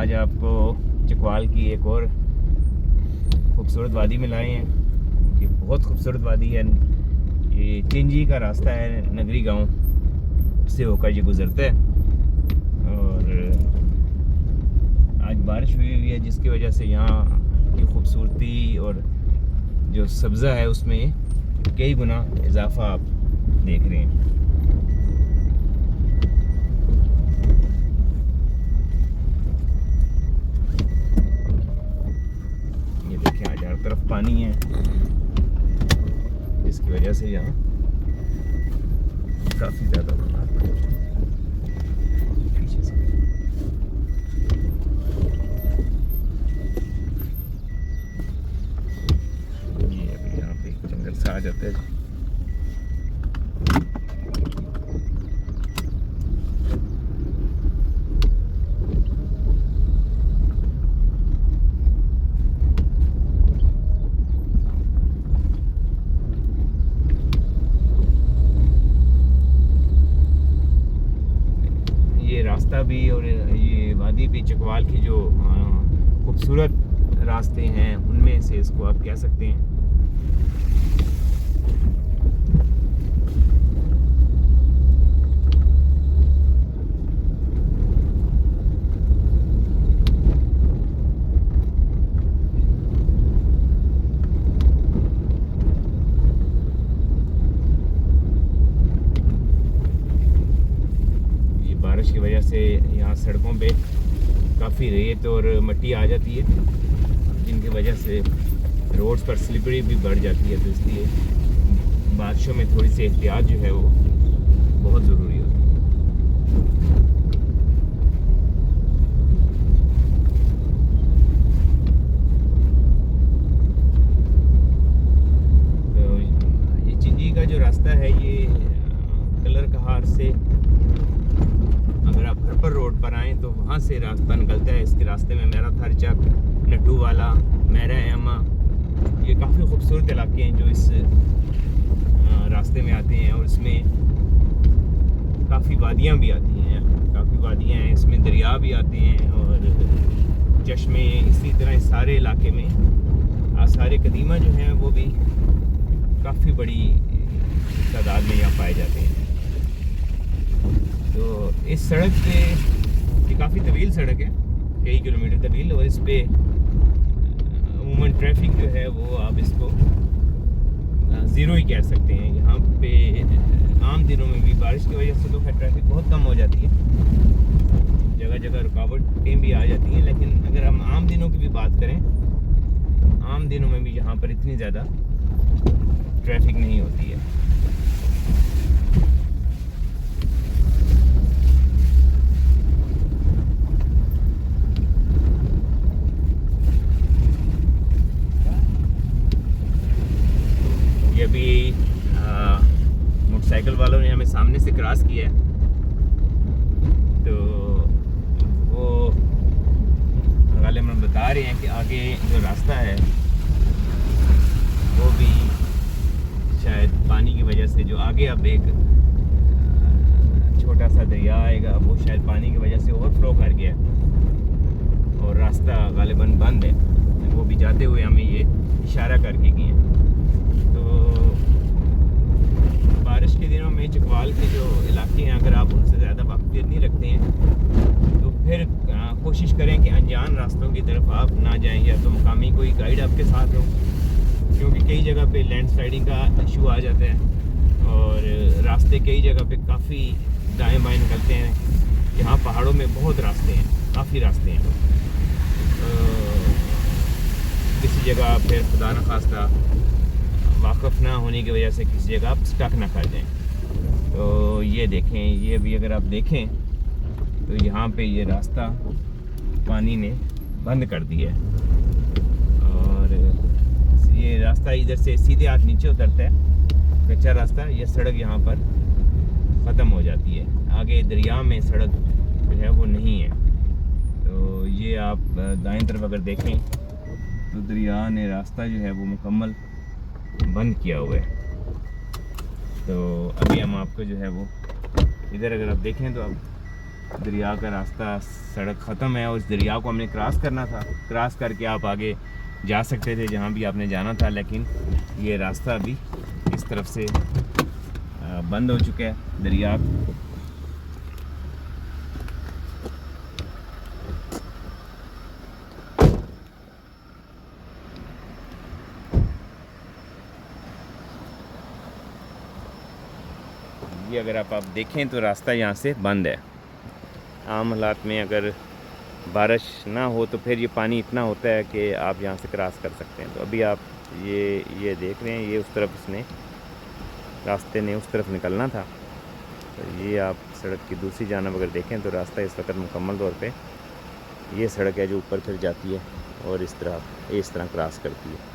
आज आपको चकवाल की एक और खूबसूरत वादी में लाए हैं। ये बहुत खूबसूरत वादी है। ये चिंजी का रास्ता है, नगरी गांव से होकर ये गुज़रता है। और आज बारिश हुई है जिसकी वजह से यहाँ की खूबसूरती और जो सब्ज़ा है उसमें कई गुना इजाफा आप देख रहे हैं। ये देखिए आज हर तरफ पानी है जिसकी वजह से यहाँ काफ़ी ज़्यादा पीछे से ये अभी यहाँ पे जंगल से आ जाता है। रास्ता भी और ये वादी भी चकवाल की जो खूबसूरत रास्ते हैं उनमें से इसको आप कह सकते हैं। बारिश की वजह से यहाँ सड़कों पे काफ़ी रेत और मिट्टी आ जाती है जिनकी वजह से रोड्स पर स्लिपरी भी बढ़ जाती है। तो इसलिए बारिशों में थोड़ी सी एहतियात जो है वो बहुत ज़रूरी होती है। तो ये चिंजी का जो रास्ता है ये कलर कहार से अगर आप हरपर रोड पर आएँ तो वहाँ से रास्ता निकलता है। इसके रास्ते में मेरा थरचक, नटू वाला, मेरा एमा, ये काफ़ी खूबसूरत इलाके हैं जो इस रास्ते में आते हैं। और इसमें काफ़ी वादियाँ भी आती हैं, काफ़ी वादियाँ हैं, इसमें दरिया भी आते हैं और चश्मे। इसी तरह इस सारे इलाके में आसार कदीमा जो हैं वो भी काफ़ी बड़ी तादाद में यहाँ पाए जाते हैं। तो इस सड़क पे ये काफ़ी तवील सड़क है, कई किलोमीटर तवील, और इस पे अमूमन ट्रैफिक जो है वो आप इसको ज़ीरो ही कह सकते हैं। यहाँ पे आम दिनों में भी बारिश की वजह से तो खैर ट्रैफिक बहुत कम हो जाती है, जगह जगह रुकावटें भी आ जाती हैं। लेकिन अगर हम आम दिनों की भी बात करें, आम दिनों में भी यहाँ पर इतनी ज़्यादा ट्रैफिक नहीं होती है। अभी मोटरसाइकिल वालों ने हमें सामने से क्रॉस किया है तो वो गालिबन बता रहे हैं कि आगे जो रास्ता है वो भी शायद पानी की वजह से, जो आगे अब एक छोटा सा दरिया आएगा वो शायद पानी की वजह से ओवरफ्लो कर गया और रास्ता गालिबन बंद है। वो भी जाते हुए हमें ये इशारा करके किए। बारिश के दिनों में चकवाल के जो इलाके हैं अगर आप उनसे ज़्यादा वाक़फ़ियत नहीं रखते हैं तो फिर कोशिश करें कि अनजान रास्तों की तरफ आप ना जाएं, या तो मुकामी कोई गाइड आपके साथ हो, क्योंकि कई जगह पे लैंडस्लाइडिंग का इशू आ जाता है और रास्ते कई जगह पे काफ़ी दाएं बाएं निकलते हैं। यहाँ पहाड़ों में बहुत रास्ते हैं, काफ़ी रास्ते हैं। किसी जगह फिर खुदा न खास्ता वाक़फ़ ना होने की वजह से किसी जगह आप स्टक ना कर जाएं। तो ये देखें, ये भी अगर आप देखें तो यहाँ पे ये रास्ता पानी ने बंद कर दिया है और ये रास्ता इधर से सीधे हाथ नीचे उतरता है, कच्चा रास्ता। ये सड़क यहाँ पर ख़त्म हो जाती है, आगे दरिया में सड़क जो है वो नहीं है। तो ये आप दाएं तरफ अगर देखें तो दरिया ने रास्ता जो है वो मुकम्मल बंद किया हुआ है। तो अभी हम आपको जो है वो इधर अगर आप देखें तो आप दरिया का रास्ता, सड़क ख़त्म है और इस दरिया को हमने क्रॉस करना था। क्रॉस करके आप आगे जा सकते थे जहाँ भी आपने जाना था, लेकिन ये रास्ता अभी इस तरफ से बंद हो चुका है दरिया। ये अगर आप देखें तो रास्ता यहाँ से बंद है। आम हालात में अगर बारिश ना हो तो फिर ये पानी इतना होता है कि आप यहाँ से क्रॉस कर सकते हैं। तो अभी आप ये देख रहे हैं, ये उस तरफ इसने रास्ते ने उस तरफ निकलना था। तो ये आप सड़क की दूसरी जानब अगर देखें तो रास्ता इस वक्त मुकम्मल तौर पे ये सड़क है जो ऊपर फिर जाती है और इस तरह क्रॉस करती है।